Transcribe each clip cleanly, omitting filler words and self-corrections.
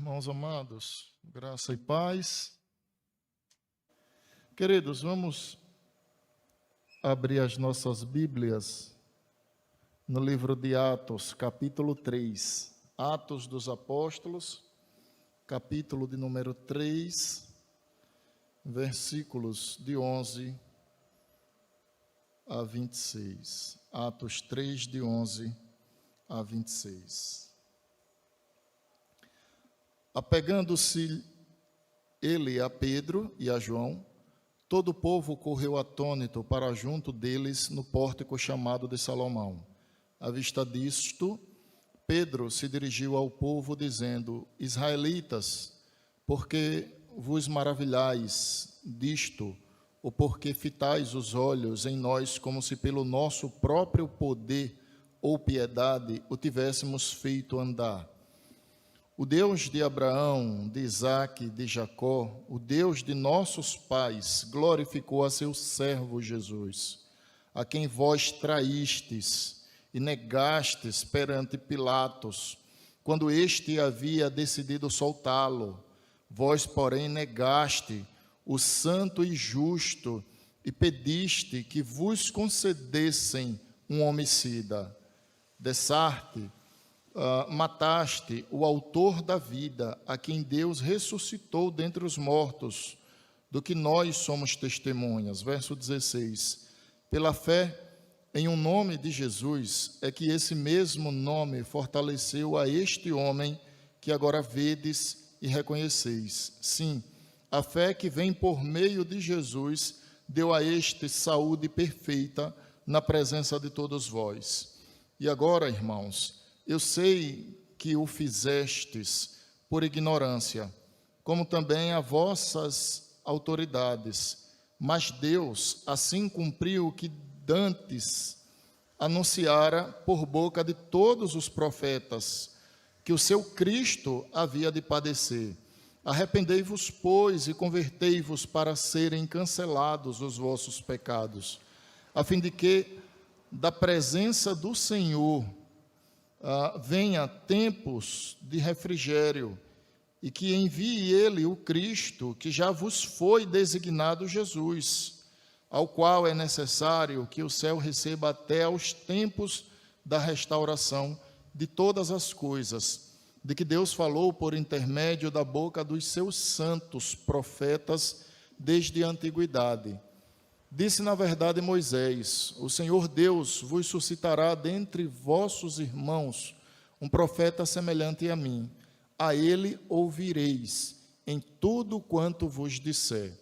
Irmãos amados, graça e paz. Queridos, vamos abrir as nossas Bíblias no livro de Atos, capítulo 3. Atos dos Apóstolos, capítulo de número 3, versículos de 11 a 26. Atos 3, de 11 a 26. Apegando-se ele a Pedro e a João, todo o povo correu atônito para junto deles no pórtico chamado de Salomão. À vista disto, Pedro se dirigiu ao povo dizendo: Israelitas, por que vos maravilhais disto, ou por que fitais os olhos em nós como se pelo nosso próprio poder ou piedade o tivéssemos feito andar? O Deus de Abraão, de Isaque, de Jacó, o Deus de nossos pais, glorificou a seu servo Jesus, a quem vós traístes e negastes perante Pilatos, quando este havia decidido soltá-lo. Vós, porém, negaste o santo e justo e pediste que vos concedessem um homicida. Dessarte, mataste o autor da vida, a quem Deus ressuscitou dentre os mortos, do que nós somos testemunhas. Verso 16. Pela fé em um nome de Jesus, é que esse mesmo nome fortaleceu a este homem que agora vedes e reconheceis. Sim, a fé que vem por meio de Jesus deu a este saúde perfeita na presença de todos vós. E agora, irmãos, eu sei que o fizestes por ignorância, como também a vossas autoridades, mas Deus assim cumpriu o que dantes anunciara por boca de todos os profetas, que o seu Cristo havia de padecer. Arrependei-vos, pois, e convertei-vos para serem cancelados os vossos pecados, a fim de que da presença do Senhor venha tempos de refrigério, e que envie ele o Cristo, que já vos foi designado Jesus, ao qual é necessário que o céu receba até aos tempos da restauração de todas as coisas, de que Deus falou por intermédio da boca dos seus santos profetas desde a antiguidade. Disse na verdade Moisés: o Senhor Deus vos suscitará dentre vossos irmãos um profeta semelhante a mim. A ele ouvireis em tudo quanto vos disser.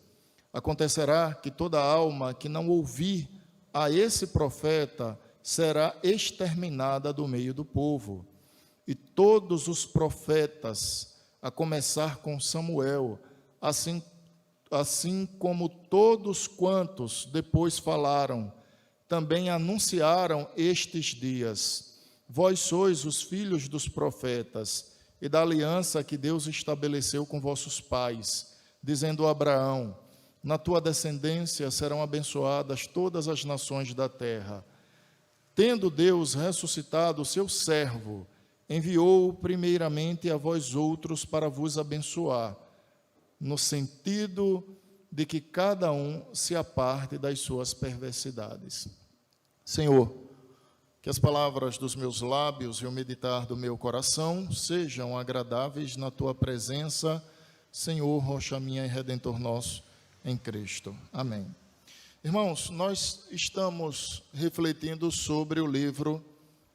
Acontecerá que toda alma que não ouvir a esse profeta será exterminada do meio do povo. E todos os profetas, a começar com Samuel, assim como todos quantos depois falaram, também anunciaram estes dias. Vós sois os filhos dos profetas e da aliança que Deus estabeleceu com vossos pais, dizendo a Abraão: na tua descendência serão abençoadas todas as nações da terra. Tendo Deus ressuscitado o seu servo, enviou-o primeiramente a vós outros para vos abençoar, no sentido de que cada um se aparte das suas perversidades. Senhor, que as palavras dos meus lábios e o meditar do meu coração sejam agradáveis na tua presença, Senhor, rocha minha e redentor nosso, em Cristo. Amém. Irmãos, nós estamos refletindo sobre o livro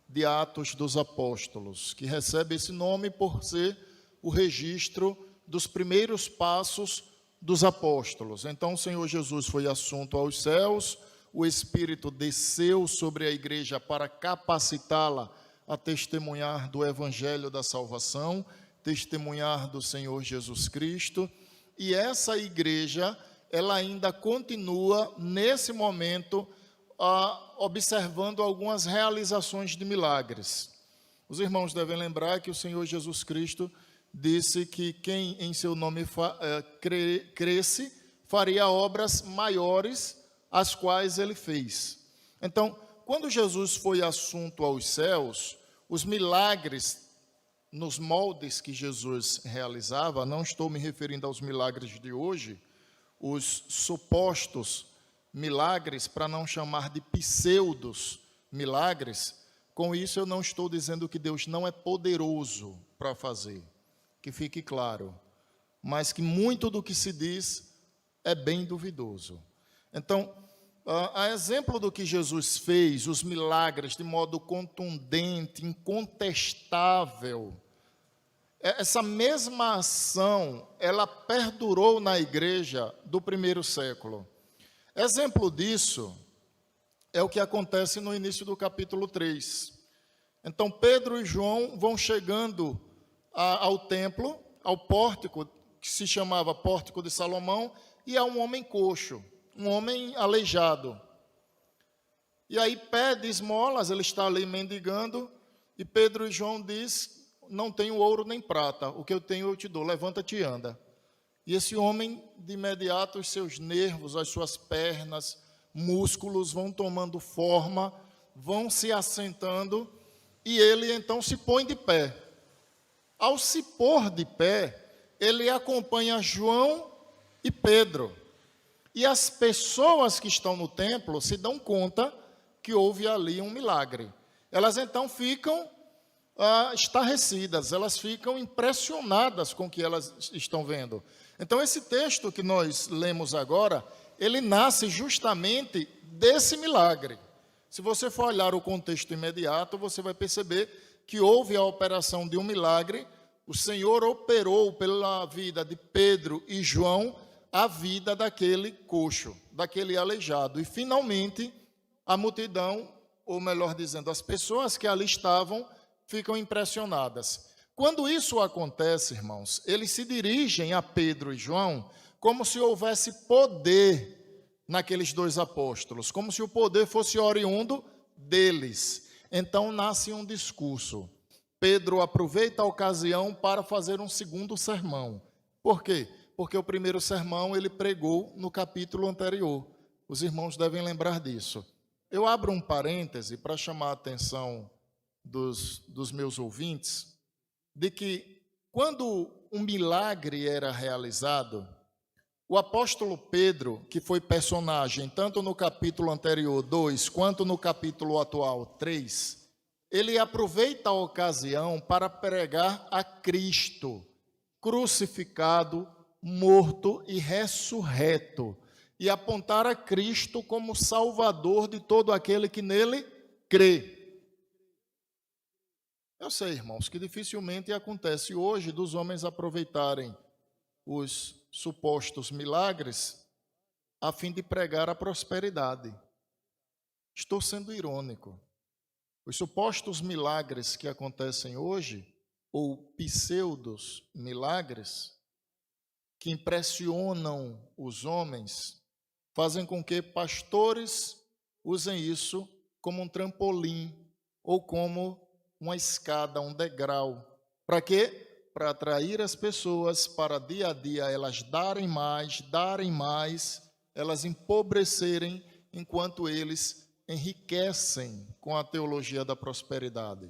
de Atos dos Apóstolos, que recebe esse nome por ser o registro dos primeiros passos dos apóstolos. Então o Senhor Jesus foi assunto aos céus, o Espírito desceu sobre a igreja para capacitá-la a testemunhar do Evangelho da salvação, testemunhar do Senhor Jesus Cristo, e essa igreja, ela ainda continua nesse momento observando algumas realizações de milagres. Os irmãos devem lembrar que o Senhor Jesus Cristo disse que quem em seu nome cresce, faria obras maiores, as quais ele fez. Então, quando Jesus foi assunto aos céus, os milagres nos moldes que Jesus realizava, não estou me referindo aos milagres de hoje, os supostos milagres, para não chamar de pseudos milagres. Com isso eu não estou dizendo que Deus não é poderoso para fazer, que fique claro, mas que muito do que se diz é bem duvidoso. Então, a exemplo do que Jesus fez, os milagres de modo contundente, incontestável, essa mesma ação, ela perdurou na igreja do primeiro século. Exemplo disso é o que acontece no início do capítulo 3. Então, Pedro e João vão chegando ao templo, ao pórtico, que se chamava Pórtico de Salomão, e há um homem coxo, um homem aleijado. E aí pede esmolas, ele está ali mendigando, e Pedro e João diz: não tenho ouro nem prata, o que eu tenho eu te dou, levanta-te e anda. E esse homem, de imediato, os seus nervos, as suas pernas, músculos vão tomando forma, vão se assentando, e ele então se põe de pé. Ao se pôr de pé, ele acompanha João e Pedro. E as pessoas que estão no templo se dão conta que houve ali um milagre. Elas então ficam estarrecidas, elas ficam impressionadas com o que elas estão vendo. Então, esse texto que nós lemos agora, ele nasce justamente desse milagre. Se você for olhar o contexto imediato, você vai perceber que houve a operação de um milagre. O Senhor operou pela vida de Pedro e João a vida daquele coxo, daquele aleijado. E, finalmente, a multidão, ou melhor dizendo, as pessoas que ali estavam, ficam impressionadas. Quando isso acontece, irmãos, eles se dirigem a Pedro e João como se houvesse poder naqueles dois apóstolos, como se o poder fosse oriundo deles. Então nasce um discurso. Pedro aproveita a ocasião para fazer um segundo sermão. Por quê? Porque o primeiro sermão ele pregou no capítulo anterior. Os irmãos devem lembrar disso. Eu abro um parêntese para chamar a atenção dos meus ouvintes, de que quando um milagre era realizado, o apóstolo Pedro, que foi personagem tanto no capítulo anterior 2, quanto no capítulo atual 3, ele aproveita a ocasião para pregar a Cristo, crucificado, morto e ressurreto, e apontar a Cristo como Salvador de todo aquele que nele crê. Eu sei, irmãos, que dificilmente acontece hoje dos homens aproveitarem os supostos milagres a fim de pregar a prosperidade. Estou sendo irônico. Os supostos milagres que acontecem hoje, ou pseudos milagres, que impressionam os homens, fazem com que pastores usem isso como um trampolim ou como uma escada, um degrau. Para quê? Para atrair as pessoas, para dia a dia elas darem mais, elas empobrecerem, enquanto eles enriquecem com a teologia da prosperidade.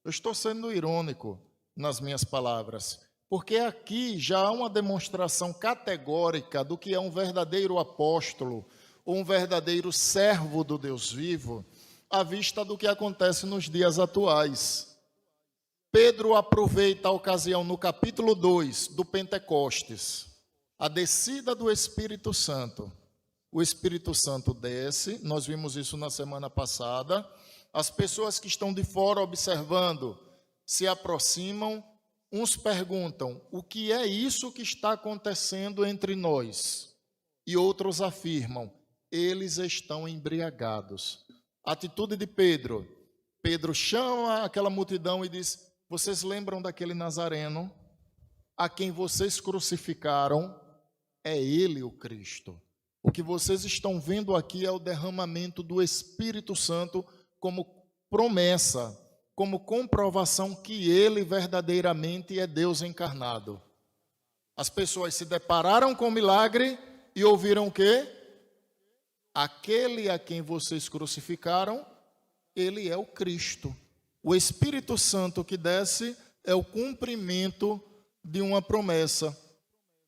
Eu estou sendo irônico nas minhas palavras, porque aqui já há uma demonstração categórica do que é um verdadeiro apóstolo, ou um verdadeiro servo do Deus vivo, à vista do que acontece nos dias atuais. Pedro aproveita a ocasião no capítulo 2 do Pentecostes, a descida do Espírito Santo. O Espírito Santo desce, nós vimos isso na semana passada. As pessoas que estão de fora observando se aproximam, uns perguntam: o que é isso que está acontecendo entre nós? E outros afirmam: eles estão embriagados. Atitude de Pedro. Pedro chama aquela multidão e diz: vocês lembram daquele Nazareno a quem vocês crucificaram? É ele o Cristo. O que vocês estão vendo aqui é o derramamento do Espírito Santo como promessa, como comprovação que ele verdadeiramente é Deus encarnado. As pessoas se depararam com o milagre e ouviram o quê? Aquele a quem vocês crucificaram, ele é o Cristo. O Espírito Santo que desce é o cumprimento de uma promessa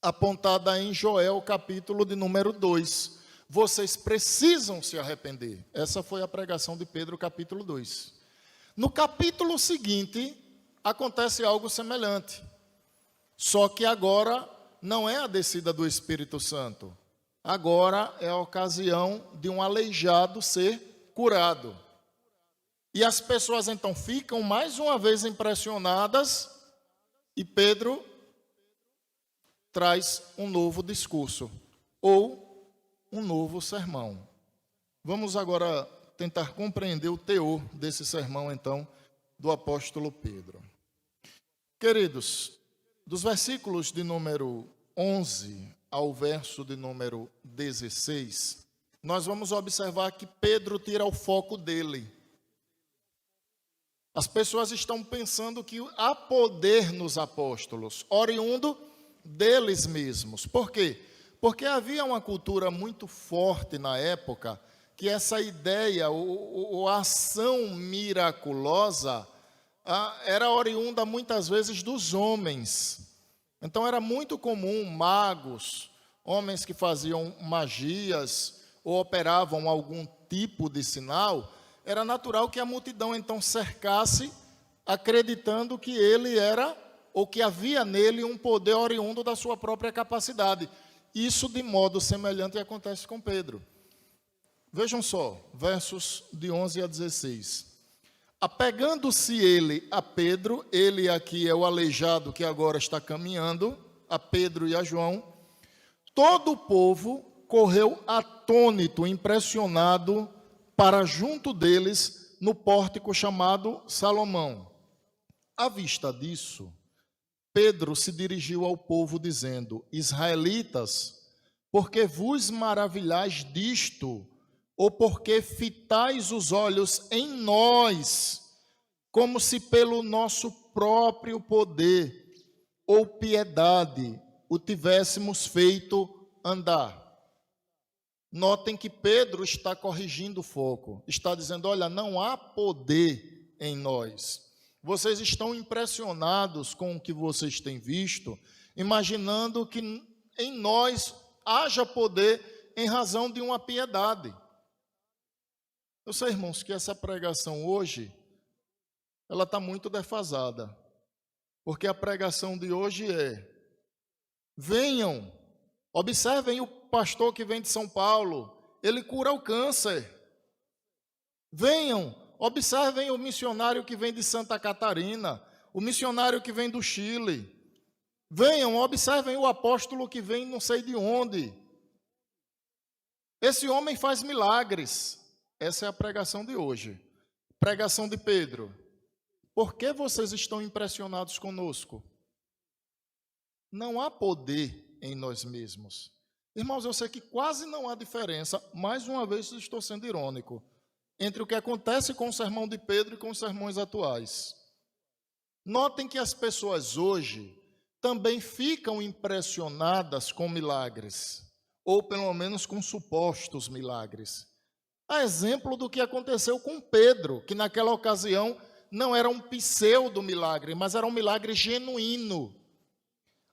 apontada em Joel, capítulo de número 2. Vocês precisam se arrepender. Essa foi a pregação de Pedro, capítulo 2. No capítulo seguinte, acontece algo semelhante. Só que agora não é a descida do Espírito Santo. Agora é a ocasião de um aleijado ser curado. E as pessoas então ficam mais uma vez impressionadas e Pedro traz um novo discurso ou um novo sermão. Vamos agora tentar compreender o teor desse sermão então do apóstolo Pedro. Queridos, dos versículos de número 11 ao verso de número 16, nós vamos observar que Pedro tira o foco dele. As pessoas estão pensando que há poder nos apóstolos, oriundo deles mesmos. Por quê? Porque havia uma cultura muito forte na época, que essa ideia, ou a ação miraculosa, era oriunda muitas vezes dos homens. Então era muito comum magos, homens que faziam magias ou operavam algum tipo de sinal. Era natural que a multidão então cercasse, acreditando que ele era, ou que havia nele um poder oriundo da sua própria capacidade. Isso de modo semelhante acontece com Pedro. Vejam só, versos de 11 a 16. Apegando-se ele a Pedro, ele aqui é o aleijado que agora está caminhando, a Pedro e a João, todo o povo correu atônito, impressionado, para junto deles, no pórtico chamado Salomão. À vista disso, Pedro se dirigiu ao povo dizendo: Israelitas, por que vos maravilhais disto? Ou porque fitais os olhos em nós, como se pelo nosso próprio poder ou piedade o tivéssemos feito andar? Notem que Pedro está corrigindo o foco, está dizendo: olha, não há poder em nós. Vocês estão impressionados com o que vocês têm visto, imaginando que em nós haja poder em razão de uma piedade. Eu sei, irmãos, que essa pregação hoje, ela está muito defasada, porque a pregação de hoje é: venham, observem o pastor que vem de São Paulo, ele cura o câncer. Venham, observem o missionário que vem de Santa Catarina, o missionário que vem do Chile. Venham, observem o apóstolo que vem não sei de onde. Esse homem faz milagres. Essa é a pregação de hoje. Pregação de Pedro. Por que vocês estão impressionados conosco? Não há poder em nós mesmos. Irmãos, eu sei que quase não há diferença, mais uma vez estou sendo irônico, entre o que acontece com o sermão de Pedro e com os sermões atuais. Notem que as pessoas hoje também ficam impressionadas com milagres, ou pelo menos com supostos milagres. A exemplo do que aconteceu com Pedro, que naquela ocasião não era um pseudo-milagre, mas era um milagre genuíno.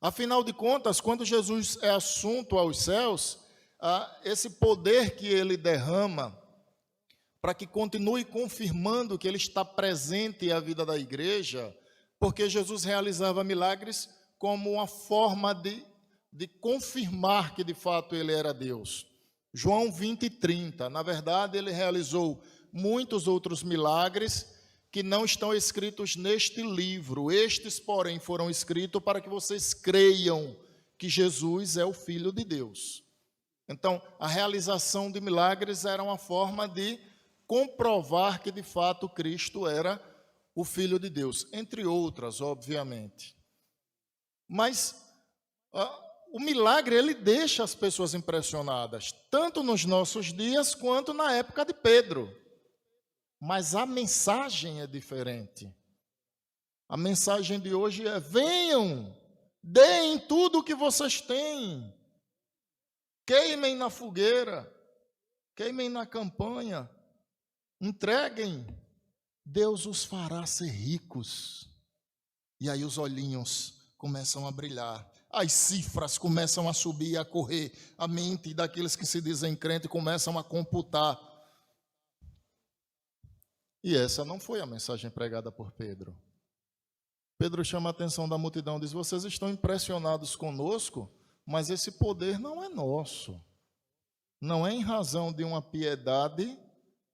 Afinal de contas, quando Jesus é assunto aos céus, esse poder que ele derrama, para que continue confirmando que ele está presente à vida da igreja, porque Jesus realizava milagres como uma forma de confirmar que de fato ele era Deus. João 20:30, na verdade ele realizou muitos outros milagres que não estão escritos neste livro. Estes, porém, foram escritos para que vocês creiam que Jesus é o Filho de Deus. Então, a realização de milagres era uma forma de comprovar que de fato Cristo era o Filho de Deus, entre outras, obviamente. Mas o milagre, ele deixa as pessoas impressionadas, tanto nos nossos dias quanto na época de Pedro. Mas a mensagem é diferente. A mensagem de hoje é: venham, deem tudo o que vocês têm, queimem na fogueira, queimem na campanha, entreguem, Deus os fará ser ricos. E aí os olhinhos começam a brilhar, as cifras começam a subir e a correr, a mente daqueles que se dizem crentes começam a computar. E essa não foi a mensagem pregada por Pedro. Pedro chama a atenção da multidão, diz: vocês estão impressionados conosco, mas esse poder não é nosso. Não é em razão de uma piedade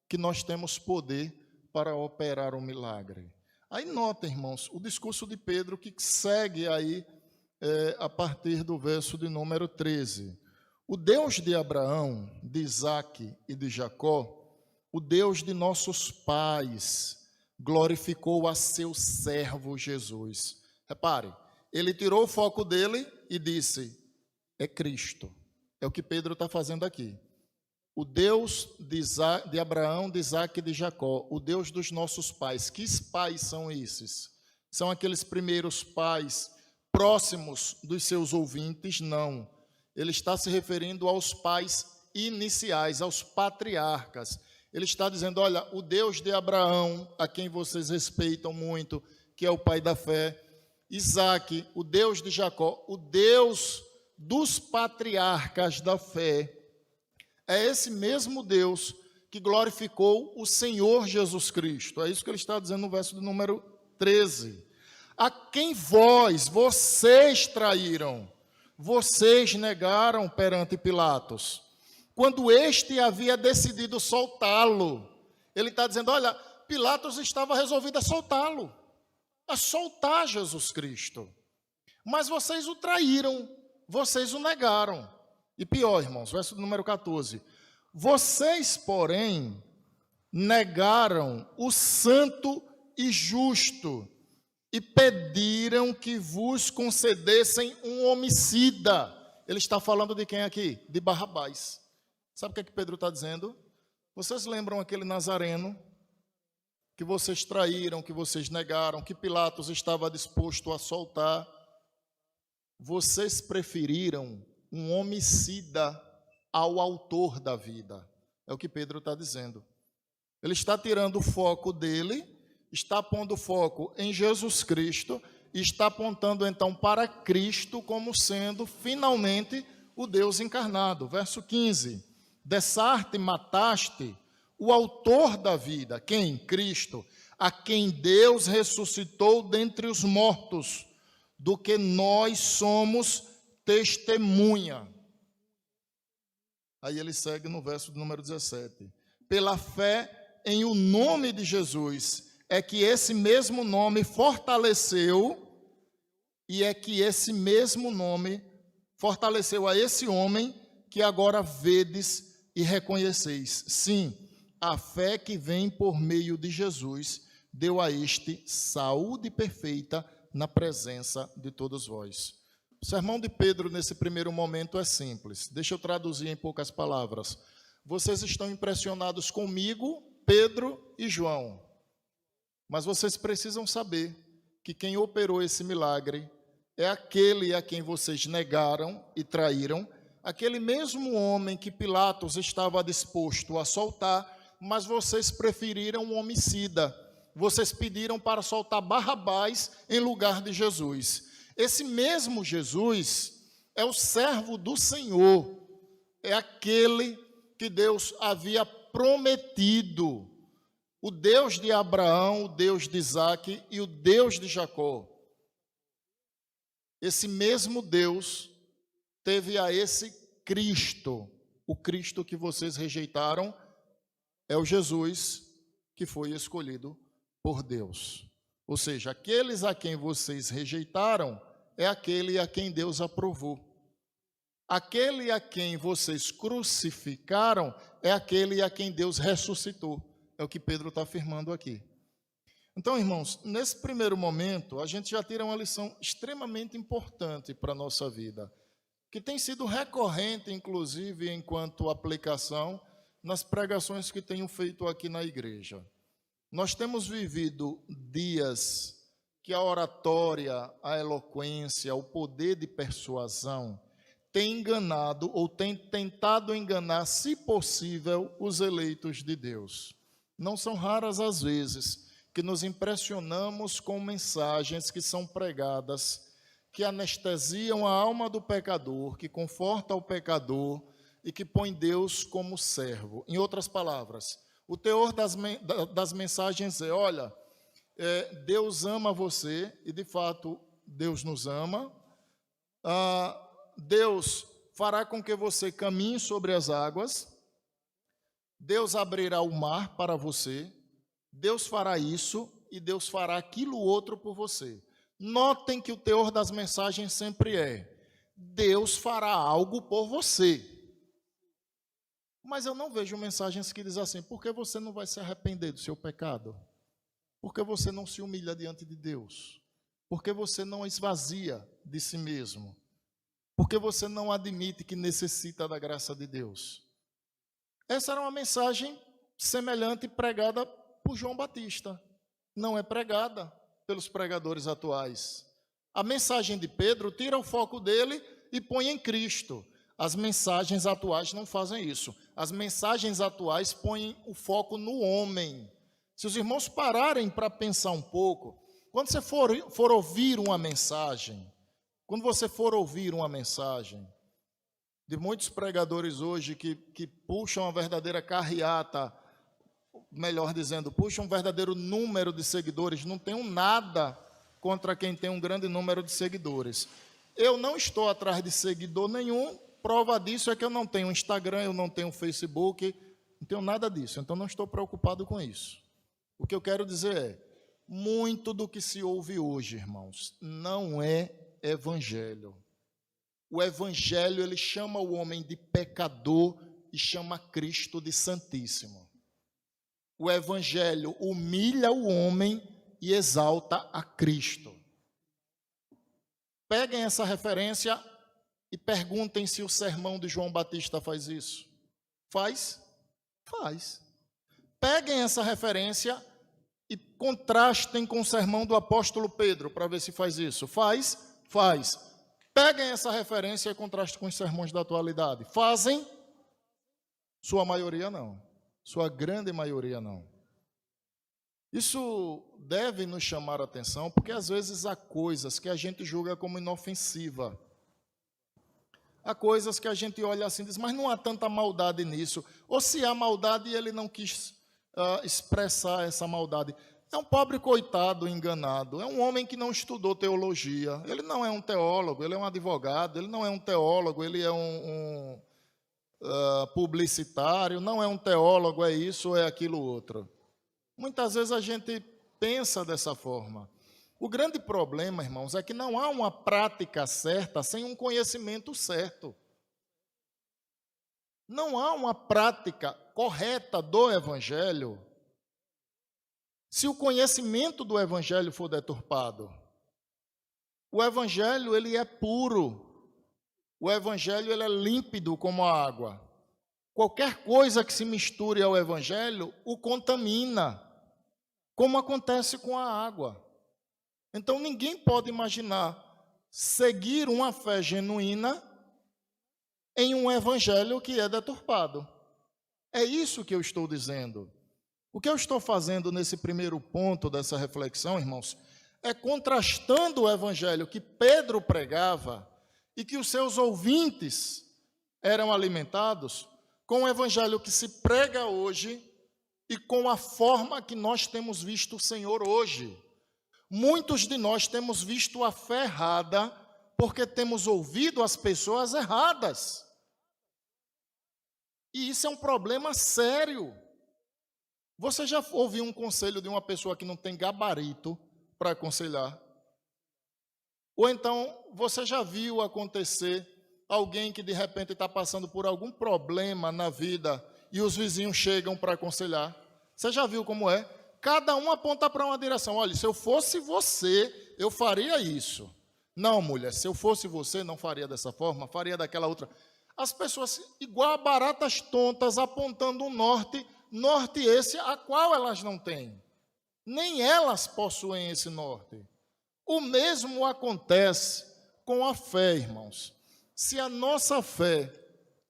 que nós temos poder para operar um milagre. Aí nota, irmãos, o discurso de Pedro que segue aí a partir do verso de número 13. O Deus de Abraão, de Isaque e de Jacó, o Deus de nossos pais, glorificou a seu servo Jesus. Repare, ele tirou o foco dele e disse: é Cristo. É o que Pedro está fazendo aqui. O Deus de Abraão, de Isaque e de Jacó, o Deus dos nossos pais. Que pais são esses? São aqueles primeiros pais próximos dos seus ouvintes? Não. Ele está se referindo aos pais iniciais, aos patriarcas. Ele está dizendo: olha, o Deus de Abraão, a quem vocês respeitam muito, que é o pai da fé, Isaque, o Deus de Jacó, o Deus dos patriarcas da fé, é esse mesmo Deus que glorificou o Senhor Jesus Cristo. É isso que ele está dizendo no verso de número 13. A quem vocês traíram, vocês negaram perante Pilatos, quando este havia decidido soltá-lo. Ele está dizendo: olha, Pilatos estava resolvido a soltá-lo, a soltar Jesus Cristo. Mas vocês o traíram, vocês o negaram. E pior, irmãos, verso número 14. Vocês, porém, negaram o santo e justo e pediram que vos concedessem um homicida. Ele está falando de quem aqui? De Barrabás. Sabe o que é que Pedro está dizendo? Vocês lembram aquele Nazareno que vocês traíram, que vocês negaram, que Pilatos estava disposto a soltar? Vocês preferiram um homicida ao autor da vida. É o que Pedro está dizendo. Ele está tirando o foco dele, está pondo o foco em Jesus Cristo, e está apontando então para Cristo como sendo finalmente o Deus encarnado. Verso 15. Dessarte mataste o autor da vida. Quem? Cristo. A quem Deus ressuscitou dentre os mortos, do que nós somos testemunha. Aí ele segue no verso número 17. Pela fé em o nome de Jesus, é que esse mesmo nome fortaleceu, e é que esse mesmo nome fortaleceu a esse homem que agora vedes e reconheceis. Sim, a fé que vem por meio de Jesus deu a este saúde perfeita na presença de todos vós. O sermão de Pedro nesse primeiro momento é simples. Deixa eu traduzir em poucas palavras. Vocês estão impressionados comigo, Pedro e João, mas vocês precisam saber que quem operou esse milagre é aquele a quem vocês negaram e traíram, aquele mesmo homem que Pilatos estava disposto a soltar, mas vocês preferiram um homicida. Vocês pediram para soltar Barrabás em lugar de Jesus. Esse mesmo Jesus é o servo do Senhor, é aquele que Deus havia prometido, o Deus de Abraão, o Deus de Isaque e o Deus de Jacó. Esse mesmo Deus teve a esse Cristo, o Cristo que vocês rejeitaram, é o Jesus que foi escolhido por Deus. Ou seja, aqueles a quem vocês rejeitaram é aquele a quem Deus aprovou. Aquele a quem vocês crucificaram é aquele a quem Deus ressuscitou. É o que Pedro está afirmando aqui. Então, irmãos, nesse primeiro momento, a gente já tira uma lição extremamente importante para a nossa vida, que tem sido recorrente, inclusive, enquanto aplicação, nas pregações que tenho feito aqui na igreja. Nós temos vivido dias que a oratória, a eloquência, o poder de persuasão tem enganado ou tem tentado enganar, se possível, os eleitos de Deus. Não são raras as vezes que nos impressionamos com mensagens que são pregadas, que anestesiam a alma do pecador, que conforta o pecador e que põe Deus como servo. Em outras palavras, o teor das mensagens é, olha, Deus ama você, e de fato Deus nos ama. Deus fará com que você caminhe sobre as águas. Deus abrirá o mar para você. Deus fará isso e Deus fará aquilo outro por você. Notem que o teor das mensagens sempre é: Deus fará algo por você. Mas eu não vejo mensagens que dizem assim: por que você não vai se arrepender do seu pecado? Por que você não se humilha diante de Deus? Por que você não esvazia de si mesmo? Por que você não admite que necessita da graça de Deus? Essa era uma mensagem semelhante pregada por João Batista. Não é pregada pelos pregadores atuais. A mensagem de Pedro tira o foco dele e põe em Cristo. As mensagens atuais não fazem isso. As mensagens atuais põem o foco no homem. Se os irmãos pararem para pensar um pouco, quando você for ouvir uma mensagem, de muitos pregadores hoje que puxam a verdadeira carreata, melhor dizendo, puxam um verdadeiro número de seguidores, não tenho nada contra quem tem um grande número de seguidores. Eu não estou atrás de seguidor nenhum, prova disso é que eu não tenho Instagram, eu não tenho Facebook, não tenho nada disso, então não estou preocupado com isso. O que eu quero dizer é, muito do que se ouve hoje, irmãos, não é evangelho. O evangelho, ele chama o homem de pecador e chama Cristo de santíssimo. O evangelho humilha o homem e exalta a Cristo. Peguem essa referência e perguntem se o sermão de João Batista faz isso. Faz? Faz. Peguem essa referência e contrastem com o sermão do apóstolo Pedro, para ver se faz isso. Faz? Faz. Peguem essa referência e contrastem com os sermões da atualidade. Fazem? Sua maioria não. Sua grande maioria não. Isso deve nos chamar a atenção, porque às vezes há coisas que a gente julga como inofensiva. Há coisas que a gente olha assim e diz, mas não há tanta maldade nisso. Ou se há maldade, ele não quis expressar essa maldade. É um pobre coitado enganado. É um homem que não estudou teologia. Ele não é um teólogo, ele é um advogado. Ele não é um teólogo, ele é um publicitário. Não é um teólogo, é isso ou é aquilo outro. Muitas vezes a gente pensa dessa forma. O grande problema, irmãos, é que não há uma prática certa sem um conhecimento certo. Não há uma prática correta do Evangelho se o conhecimento do Evangelho for deturpado. O Evangelho, ele é puro. O Evangelho, ele é límpido como a água. Qualquer coisa que se misture ao Evangelho o contamina, como acontece com a água. Então, ninguém pode imaginar seguir uma fé genuína em um evangelho que é deturpado. É isso que eu estou dizendo. O que eu estou fazendo nesse primeiro ponto dessa reflexão, irmãos, é contrastando o evangelho que Pedro pregava e que os seus ouvintes eram alimentados com o evangelho que se prega hoje e com a forma que nós temos visto o Senhor hoje. Muitos de nós temos visto a fé errada porque temos ouvido as pessoas erradas. E isso é um problema sério. Você já ouviu um conselho de uma pessoa que não tem gabarito para aconselhar? Ou então você já viu acontecer alguém que de repente está passando por algum problema na vida e os vizinhos chegam para aconselhar? Você já viu como é? Cada um aponta para uma direção. Olha, se eu fosse você, eu faria isso. Não, mulher, se eu fosse você, não faria dessa forma, faria daquela outra. As pessoas, igual a baratas tontas, apontando um norte esse a qual elas não têm. Nem elas possuem esse norte. O mesmo acontece com a fé, irmãos. Se a nossa fé,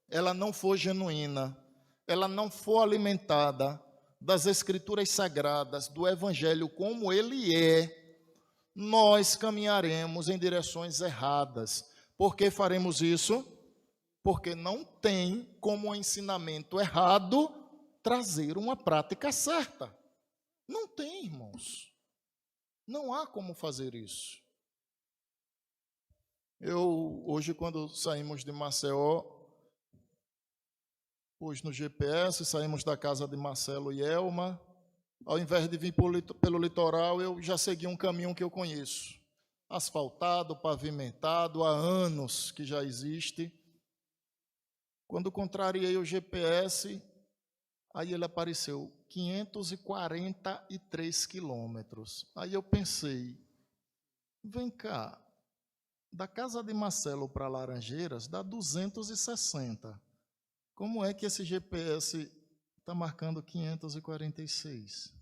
ela não for genuína, ela não for alimentada, das Escrituras Sagradas, do Evangelho como ele é, nós caminharemos em direções erradas. Por que faremos isso? Porque não tem como ensinamento errado trazer uma prática certa. Não tem, irmãos. Não há como fazer isso. Hoje, quando saímos de Maceió, pus no GPS, saímos da casa de Marcelo e Elma. Ao invés de vir pelo litoral, eu já segui um caminho que eu conheço. Asfaltado, pavimentado, há anos que já existe. Quando contrariei o GPS, aí ele apareceu 543 quilômetros. Aí eu pensei, vem cá, da casa de Marcelo para Laranjeiras dá 260. Como é que esse GPS está marcando 546?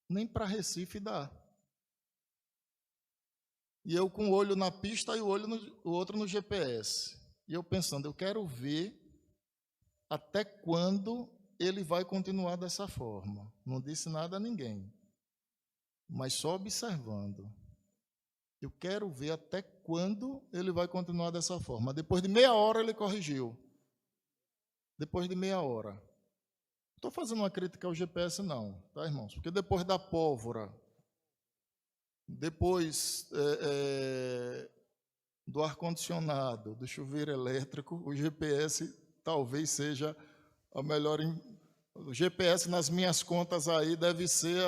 Nem para Recife dá. E eu com o olho na pista e o outro no GPS. E eu pensando, eu quero ver até quando ele vai continuar dessa forma. Não disse nada a ninguém, mas só observando. Eu quero ver até quando ele vai continuar dessa forma. Depois de meia hora ele corrigiu. Depois de meia hora. Não estou fazendo uma crítica ao GPS não, tá, irmãos? Porque depois da pólvora, depois do ar-condicionado, do chuveiro elétrico, o GPS talvez seja a melhor... O GPS, nas minhas contas aí, deve ser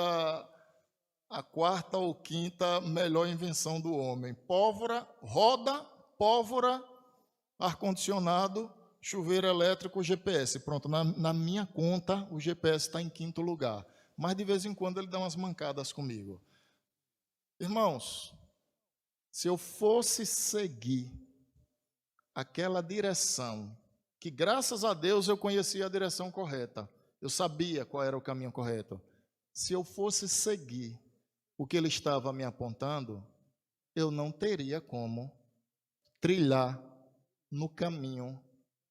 a quarta ou quinta melhor invenção do homem. Pólvora, roda, pólvora, ar-condicionado, chuveiro elétrico, GPS. Pronto, na minha conta, o GPS está em quinto lugar. Mas, de vez em quando, ele dá umas mancadas comigo. Irmãos, se eu fosse seguir aquela direção, que, graças a Deus, eu conhecia a direção correta, eu sabia qual era o caminho correto. Se eu fosse seguir o que ele estava me apontando, eu não teria como trilhar no caminho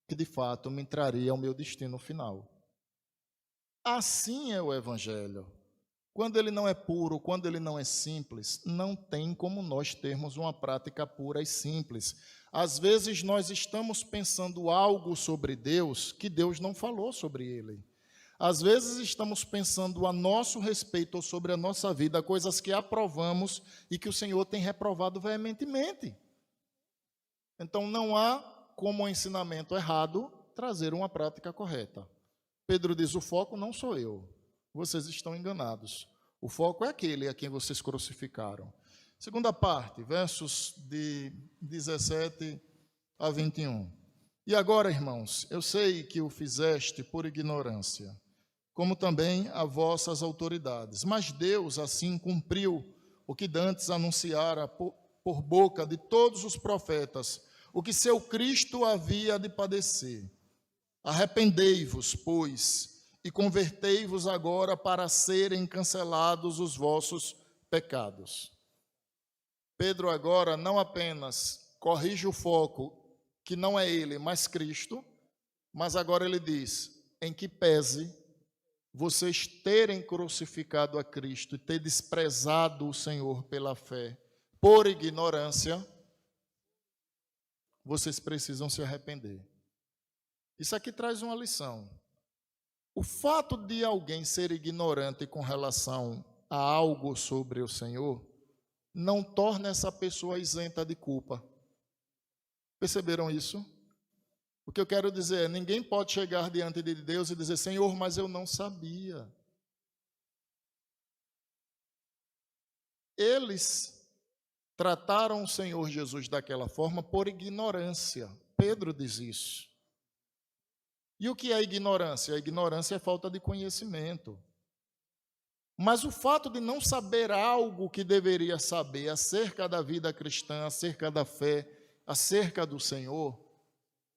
que de fato me traria ao meu destino final. Assim é o Evangelho. Quando ele não é puro, quando ele não é simples, não tem como nós termos uma prática pura e simples. Às vezes nós estamos pensando algo sobre Deus que Deus não falou sobre ele. Às vezes estamos pensando a nosso respeito ou sobre a nossa vida, coisas que aprovamos e que o Senhor tem reprovado veementemente. Então não há como o ensinamento errado trazer uma prática correta. Pedro diz, o foco não sou eu, vocês estão enganados. O foco é aquele a quem vocês crucificaram. Segunda parte, versos de 17 a 21. E agora, irmãos, eu sei que o fizeste por ignorância, como também a vossas autoridades. Mas Deus assim cumpriu o que dantes anunciara por boca de todos os profetas, o que seu Cristo havia de padecer. Arrependei-vos, pois, e convertei-vos agora para serem cancelados os vossos pecados. Pedro agora não apenas corrige o foco, que não é ele, mas Cristo, mas agora ele diz, em que pese vocês terem crucificado a Cristo e ter desprezado o Senhor pela fé, por ignorância, vocês precisam se arrepender. Isso aqui traz uma lição. O fato de alguém ser ignorante com relação a algo sobre o Senhor, não torna essa pessoa isenta de culpa. Perceberam isso? O que eu quero dizer é, ninguém pode chegar diante de Deus e dizer, Senhor, mas eu não sabia. Eles trataram o Senhor Jesus daquela forma por ignorância. Pedro diz isso. E o que é ignorância? A ignorância é falta de conhecimento. Mas o fato de não saber algo que deveria saber acerca da vida cristã, acerca da fé, acerca do Senhor,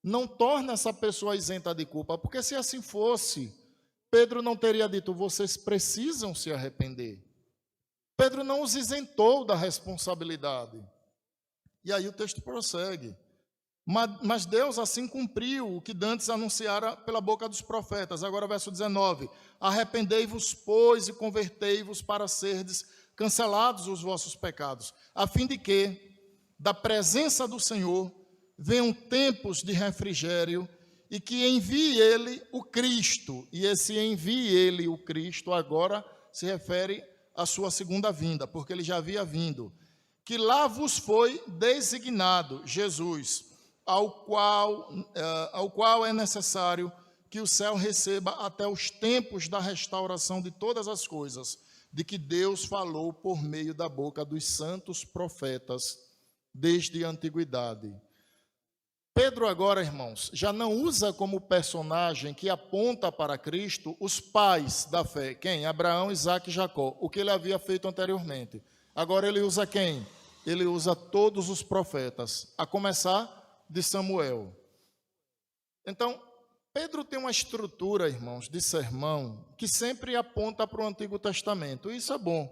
não torna essa pessoa isenta de culpa, porque se assim fosse, Pedro não teria dito, vocês precisam se arrepender. Pedro não os isentou da responsabilidade. E aí o texto prossegue. Mas Deus assim cumpriu o que dantes anunciara pela boca dos profetas. Agora, verso 19: arrependei-vos, pois, e convertei-vos para serdes cancelados os vossos pecados, a fim de que, da presença do Senhor, venham tempos de refrigério, e que envie Ele o Cristo. E esse envie Ele o Cristo agora se refere à sua segunda vinda, porque Ele já havia vindo. Que lá vos foi designado Jesus, ao qual é necessário que o céu receba até os tempos da restauração de todas as coisas, de que Deus falou por meio da boca dos santos profetas desde a antiguidade. Pedro agora, irmãos, já não usa como personagem que aponta para Cristo os pais da fé. Quem? Abraão, Isaque e Jacó, o que ele havia feito anteriormente. Agora ele usa quem? Ele usa todos os profetas, a começar de Samuel. Então, Pedro tem uma estrutura, irmãos, de sermão que sempre aponta para o Antigo Testamento. Isso é bom.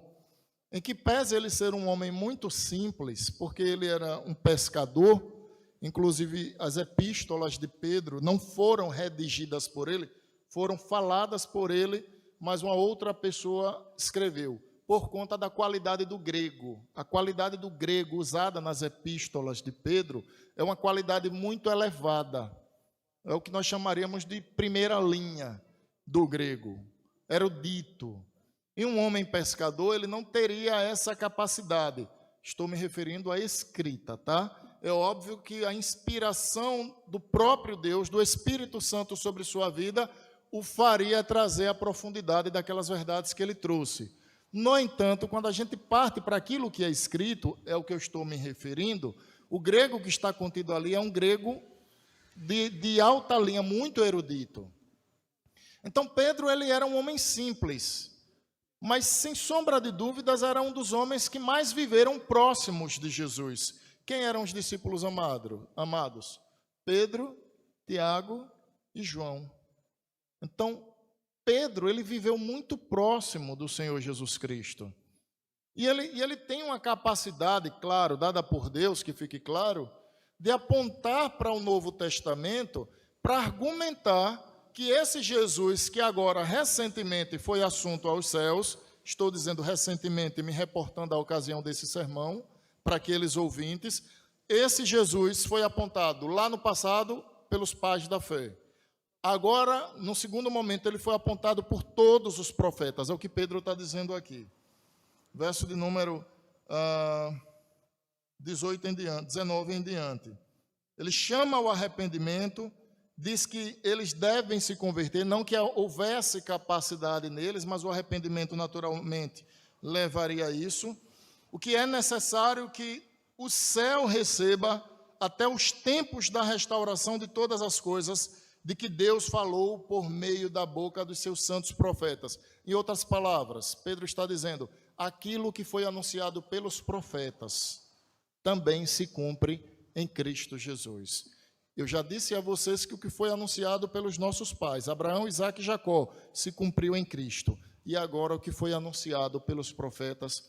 Em que pese ele ser um homem muito simples, porque ele era um pescador, inclusive as epístolas de Pedro não foram redigidas por ele, foram faladas por ele, mas uma outra pessoa escreveu, por conta da qualidade do grego. A qualidade do grego usada nas epístolas de Pedro é uma qualidade muito elevada. É o que nós chamaríamos de primeira linha do grego, erudito. E um homem pescador, ele não teria essa capacidade. Estou me referindo à escrita, tá? É óbvio que a inspiração do próprio Deus, do Espírito Santo sobre sua vida, o faria trazer a profundidade daquelas verdades que ele trouxe. No entanto, quando a gente parte para aquilo que é escrito, é o que eu estou me referindo, o grego que está contido ali é um grego de alta linha, muito erudito. Então, Pedro, ele era um homem simples, mas, sem sombra de dúvidas, era um dos homens que mais viveram próximos de Jesus. Quem eram os discípulos amados? Pedro, Tiago e João. Então, Pedro, ele viveu muito próximo do Senhor Jesus Cristo. E ele tem uma capacidade, claro, dada por Deus, que fique claro, de apontar para o Novo Testamento para argumentar que esse Jesus, que agora recentemente foi assunto aos céus, estou dizendo recentemente, me reportando à ocasião desse sermão, para aqueles ouvintes, esse Jesus foi apontado lá no passado pelos pais da fé. Agora, no segundo momento, ele foi apontado por todos os profetas, é o que Pedro está dizendo aqui. Verso de número 19 em diante. Ele chama o arrependimento, diz que eles devem se converter, não que houvesse capacidade neles, mas o arrependimento naturalmente levaria a isso. O que é necessário que o céu receba até os tempos da restauração de todas as coisas, de que Deus falou por meio da boca dos seus santos profetas. Em outras palavras, Pedro está dizendo, aquilo que foi anunciado pelos profetas também se cumpre em Cristo Jesus. Eu já disse a vocês que o que foi anunciado pelos nossos pais, Abraão, Isaque e Jacó, se cumpriu em Cristo. E agora o que foi anunciado pelos profetas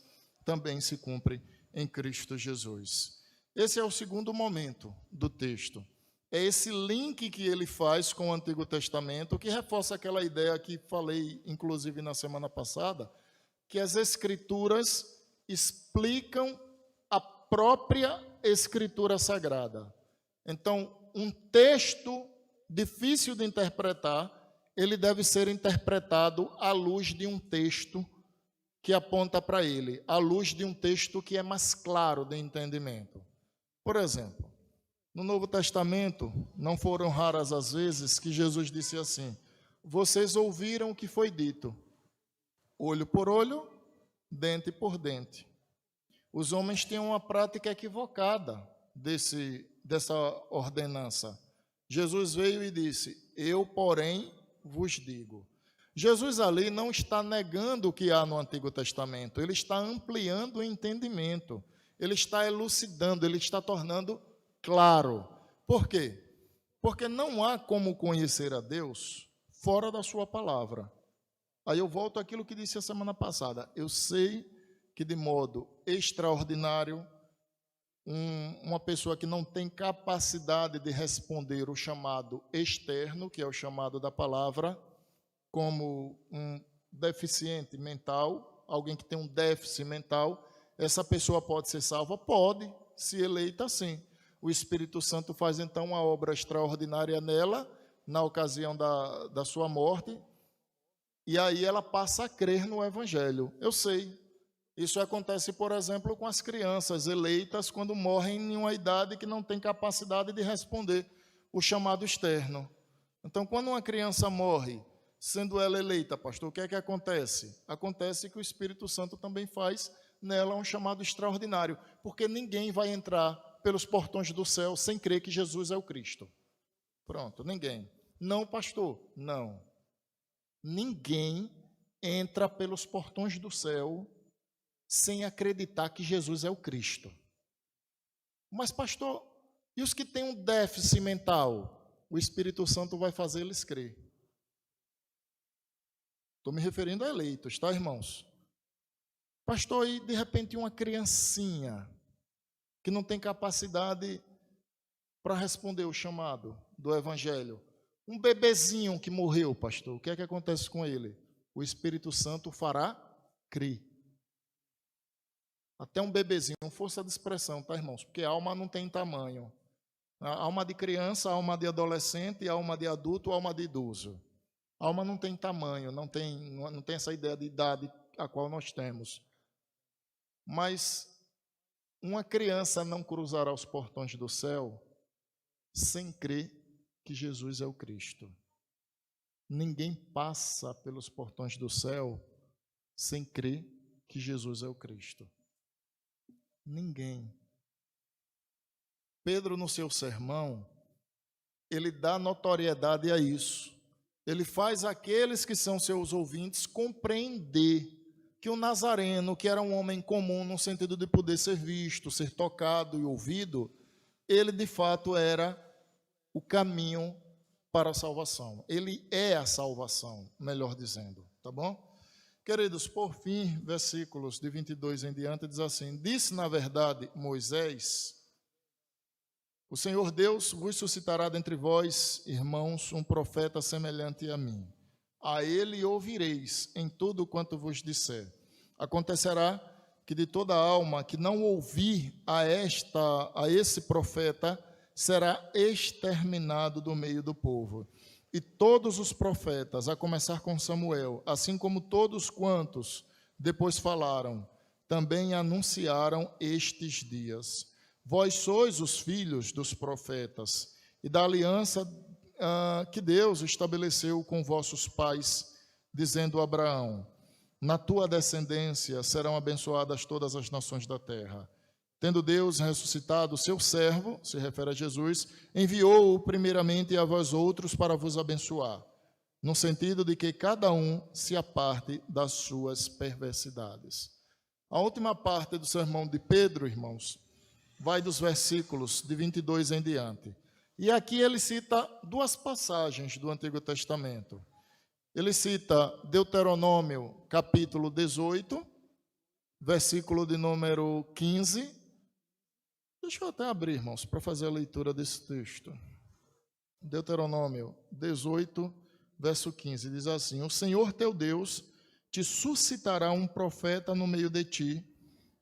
também se cumpre em Cristo Jesus. Esse é o segundo momento do texto. É esse link que ele faz com o Antigo Testamento, que reforça aquela ideia que falei, inclusive, na semana passada, que as Escrituras explicam a própria Escritura Sagrada. Então, um texto difícil de interpretar, ele deve ser interpretado à luz de um texto que aponta para ele, à luz de um texto que é mais claro de entendimento. Por exemplo, no Novo Testamento, não foram raras as vezes que Jesus disse assim, vocês ouviram o que foi dito, olho por olho, dente por dente. Os homens têm uma prática equivocada dessa ordenança. Jesus veio e disse, eu, porém, vos digo. Jesus ali não está negando o que há no Antigo Testamento, ele está ampliando o entendimento, ele está elucidando, ele está tornando claro. Por quê? Porque não há como conhecer a Deus fora da sua palavra. Aí eu volto àquilo que disse a semana passada. Eu sei que de modo extraordinário, uma pessoa que não tem capacidade de responder o chamado externo, que é o chamado da palavra, como um deficiente mental, alguém que tem um déficit mental, essa pessoa pode ser salva? Pode, se eleita sim. O Espírito Santo faz então uma obra extraordinária nela, na ocasião da sua morte, e aí ela passa a crer no Evangelho. Eu sei, isso acontece, por exemplo, com as crianças eleitas quando morrem em uma idade que não tem capacidade de responder o chamado externo. Então, quando uma criança morre, sendo ela eleita, pastor, o que é que acontece? Acontece que o Espírito Santo também faz nela um chamado extraordinário, porque ninguém vai entrar pelos portões do céu sem crer que Jesus é o Cristo. Pronto, ninguém. Não, pastor, não. Ninguém entra pelos portões do céu sem acreditar que Jesus é o Cristo. Mas, pastor, e os que têm um déficit mental? O Espírito Santo vai fazer eles crer. Estou me referindo a eleitos, tá, irmãos? Pastor, e de repente uma criancinha que não tem capacidade para responder o chamado do Evangelho. Um bebezinho que morreu, pastor, o que é que acontece com ele? O Espírito Santo fará crer. Até um bebezinho, força de expressão, tá, irmãos? Porque a alma não tem tamanho. A alma de criança, a alma de adolescente, a alma de adulto, a alma de idoso. A alma não tem tamanho, não tem essa ideia de idade a qual nós temos. Mas uma criança não cruzará os portões do céu sem crer que Jesus é o Cristo. Ninguém passa pelos portões do céu sem crer que Jesus é o Cristo. Ninguém. Pedro, no seu sermão, ele dá notoriedade a isso. Ele faz aqueles que são seus ouvintes compreender que o Nazareno, que era um homem comum no sentido de poder ser visto, ser tocado e ouvido, ele de fato era o caminho para a salvação. Ele é a salvação, melhor dizendo, tá bom? Queridos, por fim, versículos de 22 em diante, diz assim: disse na verdade Moisés: o Senhor Deus vos suscitará dentre vós, irmãos, um profeta semelhante a mim. A ele ouvireis em tudo quanto vos disser. Acontecerá que de toda alma que não ouvir a esse profeta, será exterminado do meio do povo. E todos os profetas, a começar com Samuel, assim como todos quantos depois falaram, também anunciaram estes dias. Vós sois os filhos dos profetas e da aliança que Deus estabeleceu com vossos pais, dizendo a Abraão: na tua descendência serão abençoadas todas as nações da terra. Tendo Deus ressuscitado o seu servo, se refere a Jesus, enviou-o primeiramente a vós outros para vos abençoar, no sentido de que cada um se aparte das suas perversidades. A última parte do sermão de Pedro, irmãos, vai dos versículos de 22 em diante. E aqui ele cita duas passagens do Antigo Testamento. Ele cita Deuteronômio, capítulo 18, versículo de número 15. Deixa eu até abrir, irmãos, para fazer a leitura desse texto. Deuteronômio 18, verso 15, diz assim: o Senhor teu Deus te suscitará um profeta no meio de ti,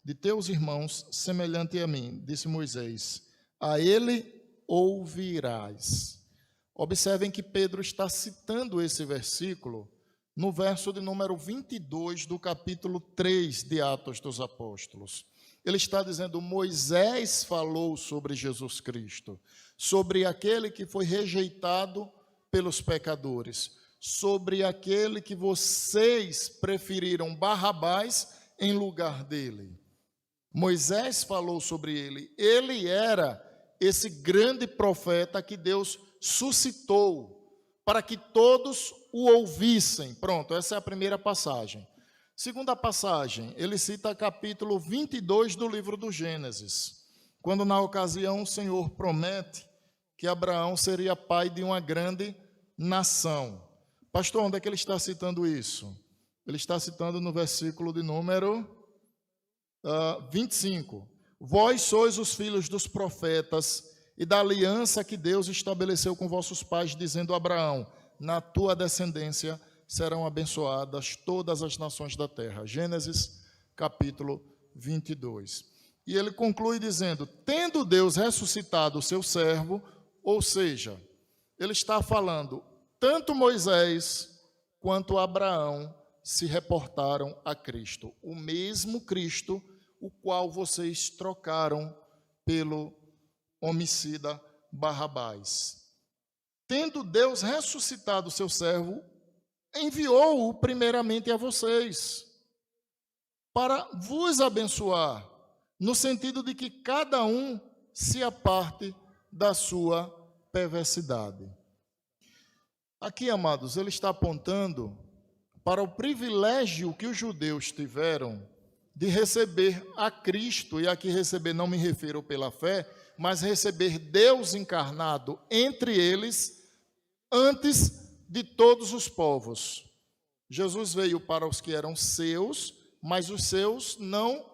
de teus irmãos, semelhante a mim, disse Moisés. A ele ouvirás. Observem que Pedro está citando esse versículo no verso de número 22 do capítulo 3 de Atos dos Apóstolos. Ele está dizendo: Moisés falou sobre Jesus Cristo, sobre aquele que foi rejeitado pelos pecadores, sobre aquele que vocês preferiram Barrabás em lugar dele. Moisés falou sobre ele. Ele era esse grande profeta que Deus suscitou para que todos o ouvissem. Pronto, essa é a primeira passagem. Segunda passagem, ele cita capítulo 22 do livro do Gênesis, quando na ocasião o Senhor promete que Abraão seria pai de uma grande nação. Pastor, onde é que ele está citando isso? Ele está citando no versículo de número 25. vós sois os filhos dos profetas e da aliança que Deus estabeleceu com vossos pais, dizendo a Abraão, na tua descendência serão abençoadas todas as nações da terra. Gênesis, capítulo 22. E ele conclui dizendo, tendo Deus ressuscitado o seu servo, ou seja, ele está falando, tanto Moisés quanto Abraão se reportaram a Cristo. O mesmo Cristo, o qual vocês trocaram pelo homicida Barrabás. Tendo Deus ressuscitado o seu servo, enviou-o primeiramente a vocês, para vos abençoar, no sentido de que cada um se aparte da sua perversidade. Aqui, amados, ele está apontando para o privilégio que os judeus tiveram de receber a Cristo, e aqui receber não me refiro pela fé, mas receber Deus encarnado entre eles antes de todos os povos. Jesus veio para os que eram seus, mas os seus não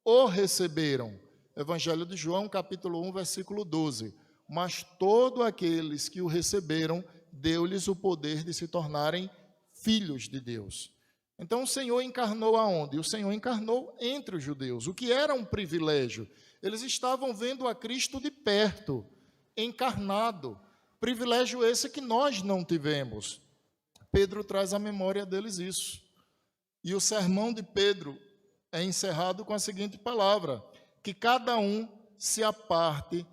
o receberam. Evangelho de João, capítulo 1, versículo 12. Mas todos aqueles que o receberam, deu-lhes o poder de se tornarem filhos de Deus. Então o Senhor encarnou aonde? O Senhor encarnou entre os judeus, o que era um privilégio. Eles estavam vendo a Cristo de perto, encarnado. Privilégio esse que nós não tivemos. Pedro traz à memória deles isso. E o sermão de Pedro é encerrado com a seguinte palavra, que cada um se aparte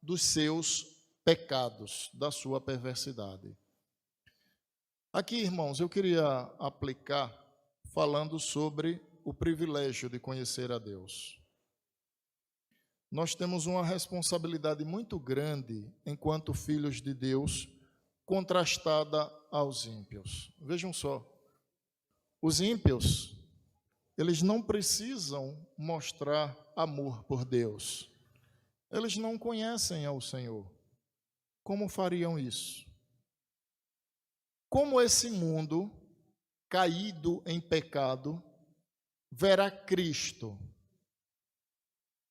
dos seus pecados, da sua perversidade. Aqui, irmãos, eu queria aplicar falando sobre o privilégio de conhecer a Deus. Nós temos uma responsabilidade muito grande enquanto filhos de Deus, contrastada aos ímpios. Vejam só, os ímpios, eles não precisam mostrar amor por Deus. Eles não conhecem ao Senhor. Como fariam isso? Como esse mundo caído em pecado verá Cristo?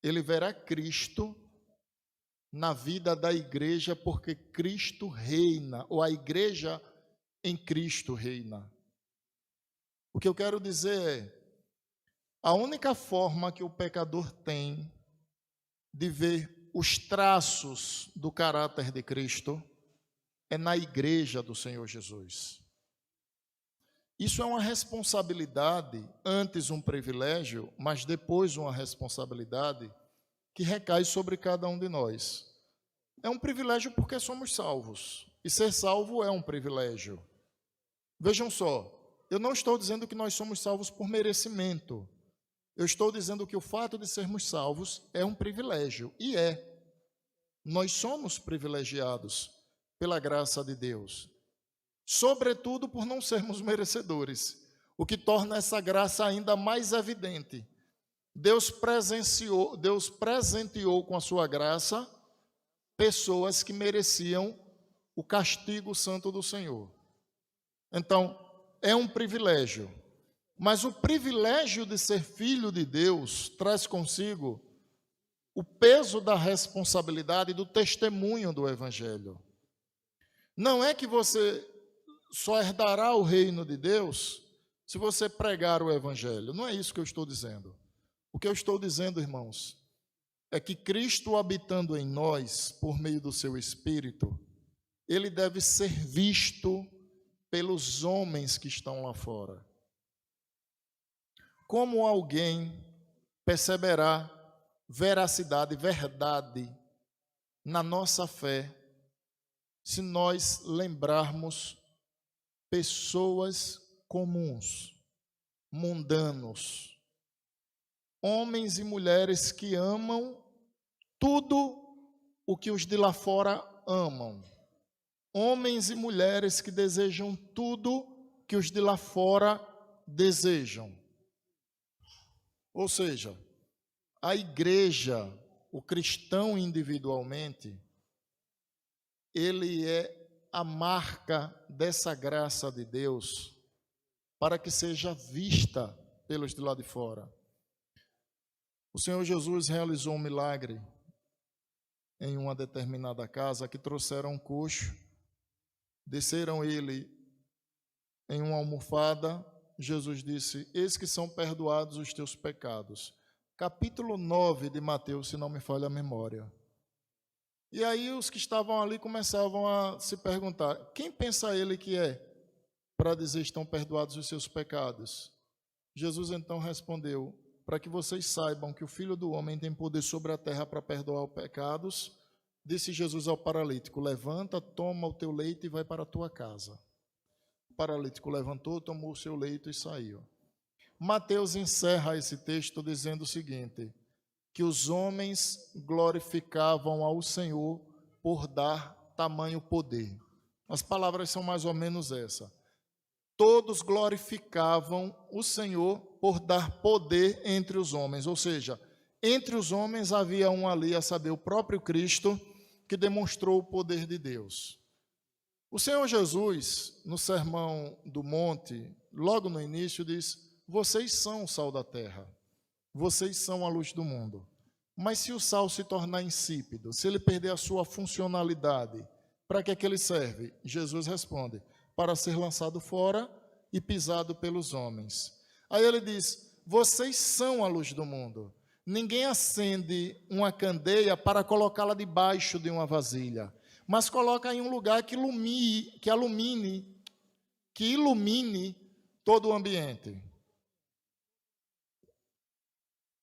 Ele verá Cristo na vida da igreja, porque Cristo reina, ou a igreja em Cristo reina. O que eu quero dizer é, a única forma que o pecador tem de ver os traços do caráter de Cristo é na igreja do Senhor Jesus. Isso é uma responsabilidade, antes um privilégio, mas depois uma responsabilidade que recai sobre cada um de nós. É um privilégio porque somos salvos, e ser salvo é um privilégio. Vejam só, eu não estou dizendo que nós somos salvos por merecimento. Eu estou dizendo que o fato de sermos salvos é um privilégio, e é. Nós somos privilegiados pela graça de Deus, sobretudo por não sermos merecedores, o que torna essa graça ainda mais evidente. Deus presenteou com a sua graça pessoas que mereciam o castigo santo do Senhor. Então, é um privilégio, mas o privilégio de ser filho de Deus traz consigo o peso da responsabilidade do testemunho do Evangelho. Não é que você só herdará o reino de Deus se você pregar o Evangelho. Não é isso que eu estou dizendo. O que eu estou dizendo, irmãos, é que Cristo habitando em nós, por meio do seu Espírito, ele deve ser visto pelos homens que estão lá fora. Como alguém perceberá veracidade, verdade na nossa fé, se nós lembrarmos pessoas comuns, mundanos, homens e mulheres que amam tudo o que os de lá fora amam, homens e mulheres que desejam tudo que os de lá fora desejam. Ou seja, a igreja, o cristão individualmente, ele é a marca dessa graça de Deus para que seja vista pelos de lá de fora. O O Senhor Jesus realizou um milagre em uma determinada casa, que trouxeram um coxo, desceram ele em uma almofada. Jesus disse: eis que são perdoados os teus pecados. Capítulo 9 de Mateus, se não me falha a memória. E aí os que estavam ali começavam a se perguntar: quem pensa ele que é para dizer estão perdoados os seus pecados? Jesus então respondeu: para que vocês saibam que o Filho do Homem tem poder sobre a terra para perdoar os pecados, disse Jesus ao paralítico: levanta, toma o teu leito e vai para a tua casa. O paralítico levantou, tomou o seu leito e saiu. Mateus encerra esse texto dizendo o seguinte: que os homens glorificavam ao Senhor por dar tamanho poder. As palavras são mais ou menos essa. Todos glorificavam o Senhor por dar poder entre os homens, ou seja, entre os homens havia um ali, a saber, o próprio Cristo, que demonstrou o poder de Deus. O Senhor Jesus, no Sermão do Monte, logo no início, diz: vocês são o sal da terra, vocês são a luz do mundo. Mas se o sal se tornar insípido, se ele perder a sua funcionalidade, para que é que ele serve? Jesus responde: para ser lançado fora e pisado pelos homens. Aí ele diz: vocês são a luz do mundo. Ninguém acende uma candeia para colocá-la debaixo de uma vasilha, mas coloca em um lugar que ilumine todo o ambiente.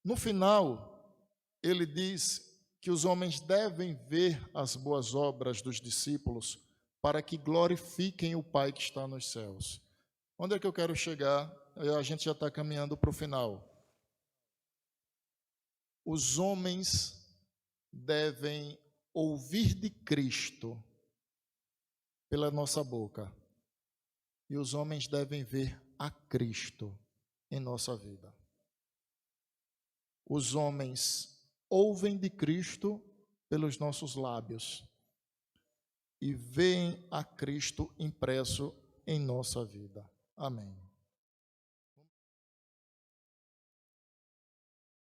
No final, ele diz que os homens devem ver as boas obras dos discípulos para que glorifiquem o Pai que está nos céus. Onde é que eu quero chegar? A gente já está caminhando para o final. Os homens devem ouvir de Cristo pela nossa boca, e os homens devem ver a Cristo em nossa vida. Os homens ouvem de Cristo pelos nossos lábios e veem a Cristo impresso em nossa vida. Amém.